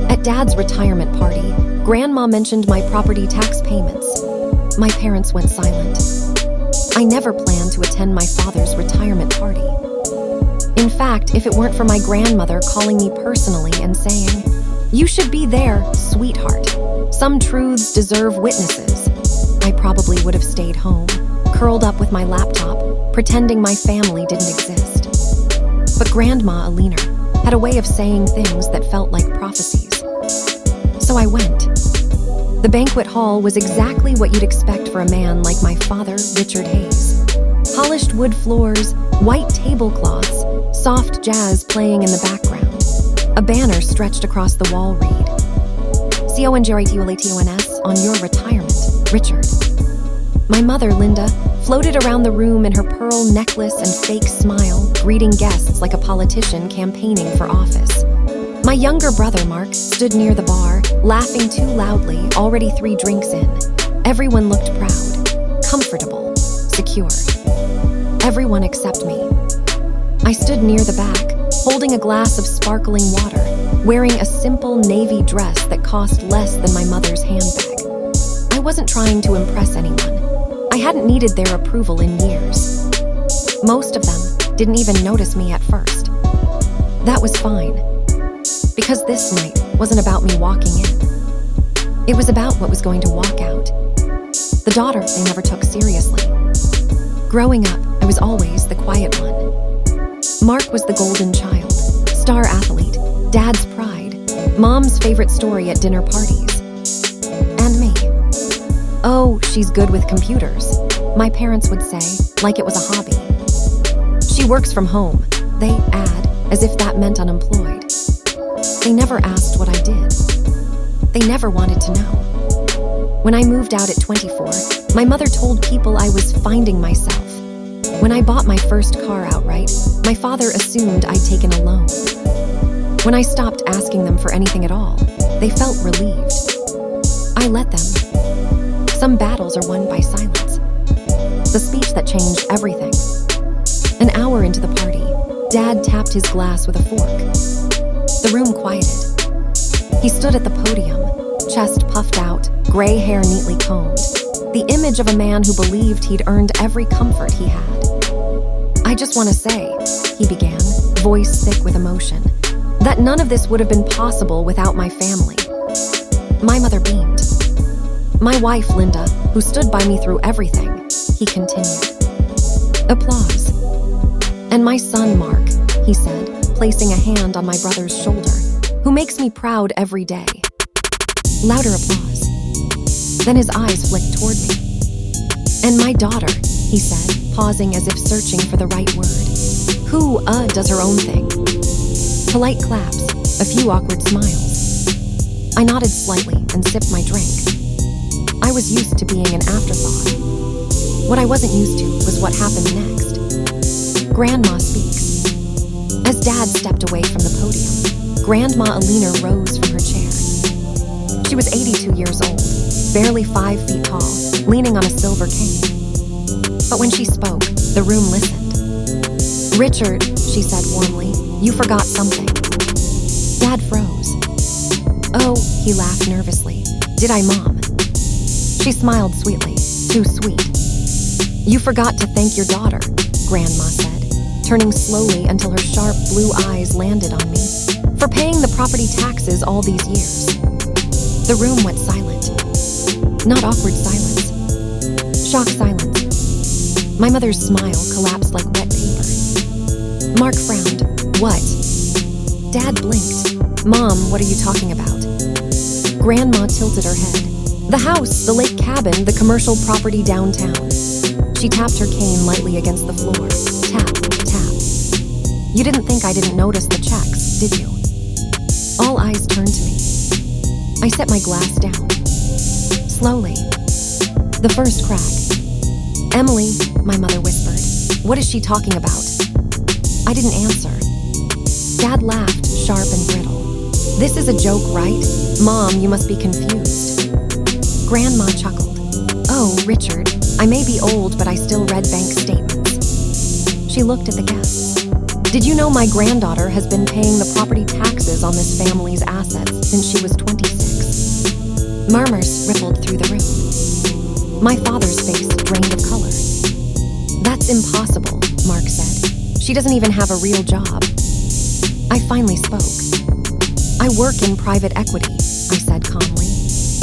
At Dad's retirement party, Grandma mentioned my property tax payments. My parents went silent. I never planned to attend my father's retirement party. In fact, if it weren't for my grandmother calling me personally and saying, "You should be there, sweetheart. Some truths deserve witnesses," I probably would have stayed home, curled up with my laptop, pretending my family didn't exist. But Grandma Alina had a way of saying things that felt like prophecies. So I went. The banquet hall was exactly what you'd expect for a man like my father, Richard Hayes. Polished wood floors, white tablecloths, soft jazz playing in the background. A banner stretched across the wall read, "CONGRATULATIONS on your retirement, Richard." My mother, Linda, floated around the room in her pearl necklace and fake smile, greeting guests like a politician campaigning for office. My younger brother, Mark, stood near the bar, laughing too loudly, already 3 drinks in. Everyone looked proud, comfortable, secure. Everyone except me. I stood near the back, holding a glass of sparkling water, wearing a simple navy dress that cost less than my mother's handbag. I wasn't trying to impress anyone. I hadn't needed their approval in years. Most of them didn't even notice me at first. That was fine, because this night wasn't about me walking in. It was about what was going to walk out. The daughter they never took seriously. Growing up, I was always the quiet one. Mark was the golden child, star athlete, Dad's pride, Mom's favorite story at dinner parties. And me. "Oh, she's good with computers," my parents would say, like it was a hobby. "She works from home," they add, as if that meant unemployed. They never asked what I did. They never wanted to know. When I moved out at 24, my mother told people I was finding myself. When I bought my first car outright, my father assumed I'd taken a loan. When I stopped asking them for anything at all, they felt relieved. I let them. Some battles are won by silence. The speech that changed everything. An hour into the party, Dad tapped his glass with a fork. The room quieted. He stood at the podium, chest puffed out, gray hair neatly combed, the image of a man who believed he'd earned every comfort he had. "I just want to say," he began, voice thick with emotion, "that none of this would have been possible without my family." My mother beamed. "My wife, Linda, who stood by me through everything," he continued. Applause. "And my son, Mark," he said, placing a hand on my brother's shoulder, "who makes me proud every day." Louder applause. Then his eyes flicked toward me. "And my daughter," he said, pausing as if searching for the right word, "who, does her own thing." Polite claps, a few awkward smiles. I nodded slightly and sipped my drink. I was used to being an afterthought. What I wasn't used to was what happened next. Grandma speaks. As Dad stepped away from the podium, Grandma Alina rose from her chair. She was 82 years old, barely 5 feet tall, leaning on a silver cane. But when she spoke, the room listened. "Richard," she said warmly, "you forgot something." Dad froze. "Oh," he laughed nervously. "Did I, Mom?" She smiled sweetly, too sweet. "You forgot to thank your daughter," Grandma said, turning slowly until her sharp blue eyes landed on me, "for paying the property taxes all these years." The room went silent. Not awkward silence. Shocked silence. My mother's smile collapsed like wet paper. Mark frowned. "What?" Dad blinked. "Mom, what are you talking about?" Grandma tilted her head. "The house, the lake cabin, the commercial property downtown." She tapped her cane lightly against the floor. Tap, tap. "You didn't think I didn't notice the checks, did you?" All eyes turned to me. I set my glass down. Slowly. The first crack. "Emily," my mother whispered, "what is she talking about?" I didn't answer. Dad laughed, sharp and brittle. "This is a joke, right? Mom, you must be confused." Grandma chuckled. "Oh, Richard, I may be old, but I still read bank statements." She looked at the guests. Did you know my granddaughter has been paying the property taxes on this family's assets since she was 26? Murmurs rippled through the room. My father's face drained of color. That's impossible, Mark said. She doesn't even have a real job. I finally spoke. I work in private equity, I said calmly,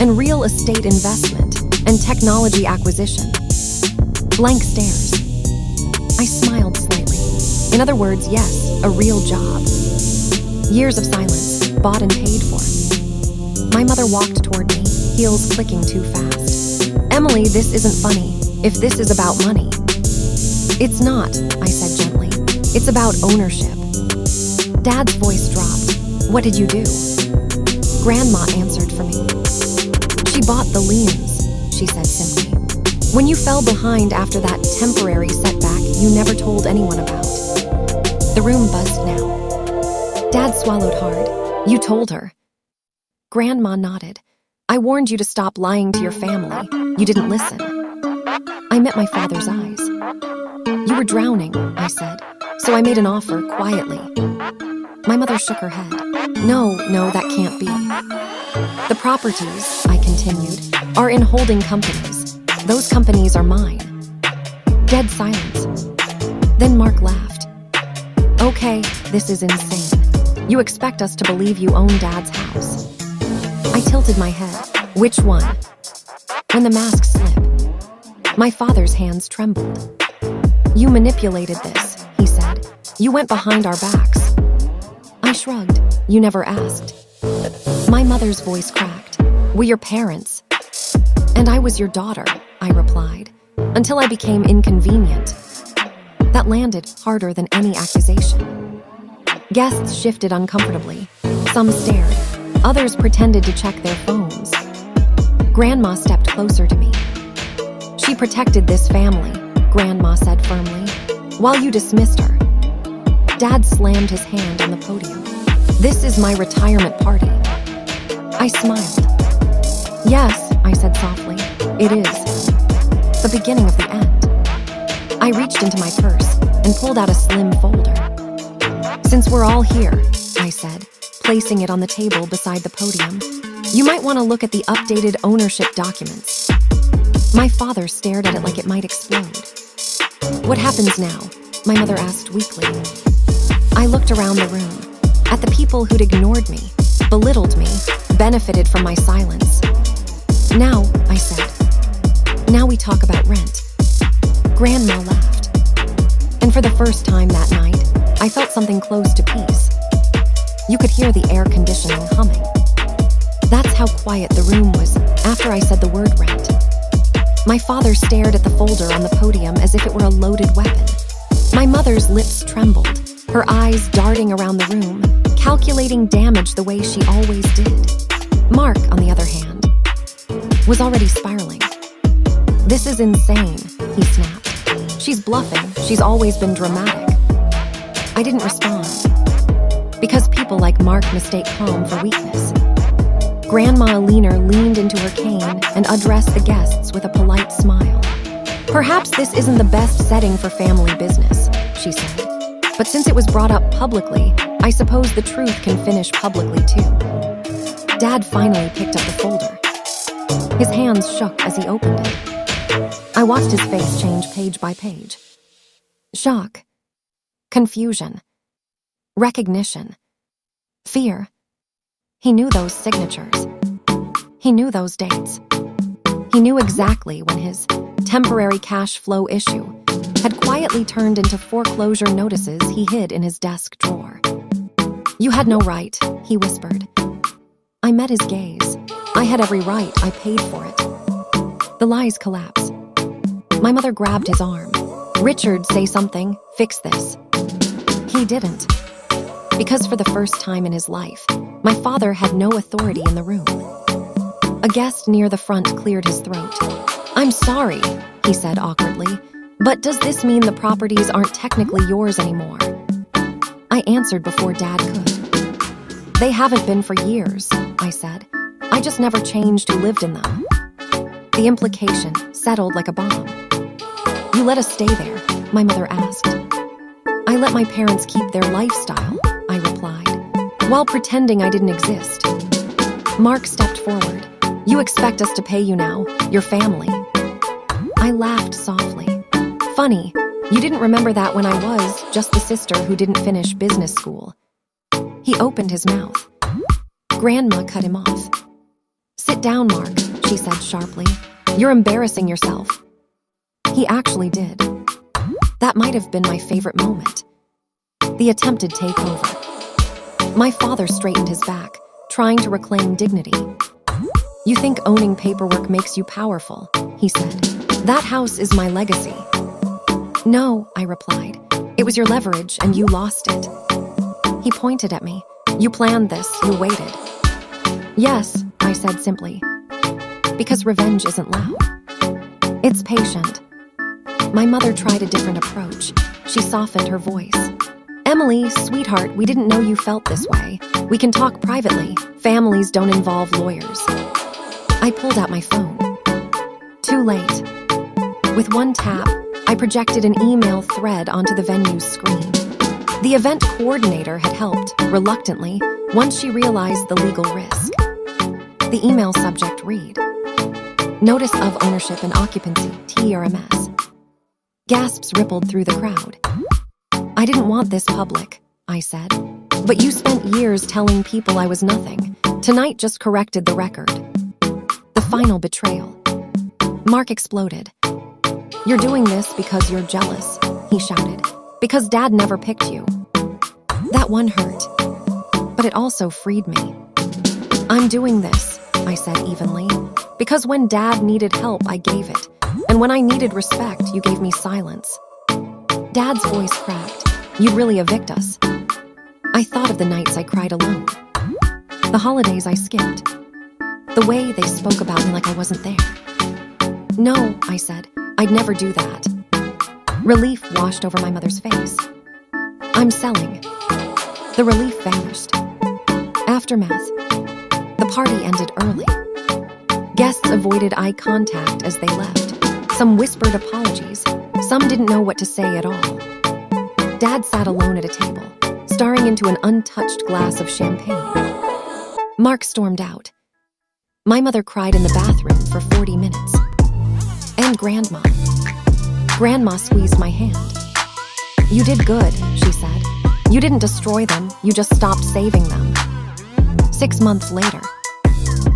and real estate investment and technology acquisition. Blank stares. I smiled slightly. In other words, yes, a real job. Years of silence, bought and paid for. My mother walked toward me, heels clicking too fast. Emily, this isn't funny, if this is about money. It's not, I said gently. It's about ownership. Dad's voice dropped. What did you do? Grandma answered for me. She bought the liens, she said simply. When you fell behind after that temporary setback you never told anyone about. The room buzzed now. Dad swallowed hard. You told her. Grandma nodded. I warned you to stop lying to your family. You didn't listen. I met my father's eyes. You were drowning, I said, so I made an offer quietly. My mother shook her head. No, that can't be. The properties, I continued, are in holding companies. Those companies are mine. Dead silence. Then Mark laughed. Okay, this is insane. You expect us to believe you own Dad's house. I tilted my head. Which one? When the mask slipped, my father's hands trembled. You manipulated this, he said. You went behind our backs. I shrugged. You never asked. My mother's voice cracked. We're your parents. And I was your daughter, I replied, until I became inconvenient. That landed harder than any accusation. Guests shifted uncomfortably. Some stared. Others pretended to check their phones. Grandma stepped closer to me. She protected this family, Grandma said firmly, while you dismissed her. Dad slammed his hand on the podium. This is my retirement party. I smiled. Yes, I said softly, it is. The beginning of the end. I reached into my purse and pulled out a slim folder. Since we're all here, I said, placing it on the table beside the podium, you might want to look at the updated ownership documents. My father stared at it like it might explode. What happens now? My mother asked weakly. I looked around the room, at the people who'd ignored me, belittled me, benefited from my silence. Now, I said, now we talk about rent. Grandma laughed. And for the first time that night, I felt something close to peace. You could hear the air conditioning humming. That's how quiet the room was after I said the word rent. My father stared at the folder on the podium as if it were a loaded weapon. My mother's lips trembled, her eyes darting around the room, calculating damage the way she always did. Mark, on the other hand, was already spiraling. This is insane, he snapped. She's bluffing. She's always been dramatic. I didn't respond. Because people like Mark mistake calm for weakness. Grandma Leaner leaned into her cane and addressed the guests with a polite smile. Perhaps this isn't the best setting for family business, she said. But since it was brought up publicly, I suppose the truth can finish publicly too. Dad finally picked up the folder. His hands shook as he opened it. I watched his face change page by page. Shock. Confusion. Recognition. Fear. He knew those signatures. He knew those dates. He knew exactly when his temporary cash flow issue had quietly turned into foreclosure notices he hid in his desk drawer. You had no right, he whispered. I met his gaze. I had every right. I paid for it. The lies collapsed. My mother grabbed his arm. Richard, say something. Fix this. He didn't. Because for the first time in his life, my father had no authority in the room. A guest near the front cleared his throat. I'm sorry, he said awkwardly, but does this mean the properties aren't technically yours anymore? I answered before Dad could. They haven't been for years, I said. I just never changed who lived in them. The implication settled like a bomb. You let us stay there, my mother asked. I let my parents keep their lifestyle, I replied, while pretending I didn't exist. Mark stepped forward. You expect us to pay you now, your family. I laughed softly. Funny, you didn't remember that when I was just the sister who didn't finish business school. He opened his mouth. Grandma cut him off. Sit down, Mark, she said sharply. You're embarrassing yourself. He actually did. That might have been my favorite moment. The attempted takeover. My father straightened his back, trying to reclaim dignity. You think owning paperwork makes you powerful, he said. That house is my legacy. No, I replied. It was your leverage and you lost it. He pointed at me. You planned this, you waited. Yes, I said simply. Because revenge isn't loud. It's patient. My mother tried a different approach. She softened her voice. Emily, sweetheart, we didn't know you felt this way. We can talk privately. Families don't involve lawyers. I pulled out my phone. Too late. With one tap, I projected an email thread onto the venue's screen. The event coordinator had helped, reluctantly, once she realized the legal risk. The email subject read, Notice of Ownership and Occupancy, TRMS. Gasps rippled through the crowd. I didn't want this public, I said. But you spent years telling people I was nothing. Tonight just corrected the record. The final betrayal. Mark exploded. You're doing this because you're jealous, he shouted. Because Dad never picked you. That one hurt. But it also freed me. I'm doing this, I said evenly. Because when Dad needed help, I gave it. And when I needed respect, you gave me silence. Dad's voice cracked. You'd really evict us. I thought of the nights I cried alone. The holidays I skipped. The way they spoke about me like I wasn't there. No, I said. I'd never do that. Relief washed over my mother's face. I'm selling. The relief vanished. Aftermath. The party ended early. Guests avoided eye contact as they left. Some whispered apologies. Some didn't know what to say at all. Dad sat alone at a table, staring into an untouched glass of champagne. Mark stormed out. My mother cried in the bathroom for 40 minutes. And Grandma. Grandma squeezed my hand. You did good, she said. You didn't destroy them, you just stopped saving them. 6 months later,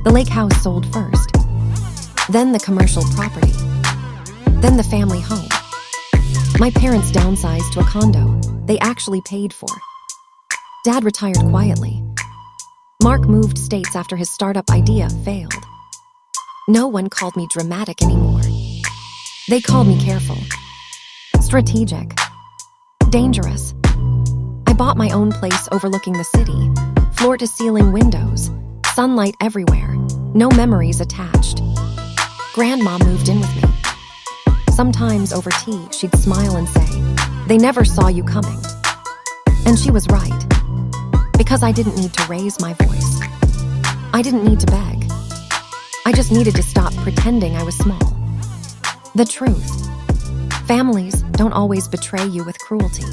the lake house sold first. Then the commercial property. Then the family home. My parents downsized to a condo they actually paid for. Dad retired quietly. Mark moved states after his startup idea failed. No one called me dramatic anymore. They called me careful, strategic, dangerous. I bought my own place overlooking the city, floor-to-ceiling windows, sunlight everywhere, no memories attached. Grandma moved in with me. Sometimes over tea, she'd smile and say, "They never saw you coming." And she was right, because I didn't need to raise my voice. I didn't need to beg. I just needed to stop pretending I was small. The truth. Families don't always betray you with cruelty.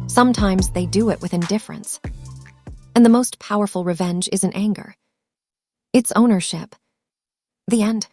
Sometimes they do it with indifference. And the most powerful revenge isn't anger. It's ownership. The end.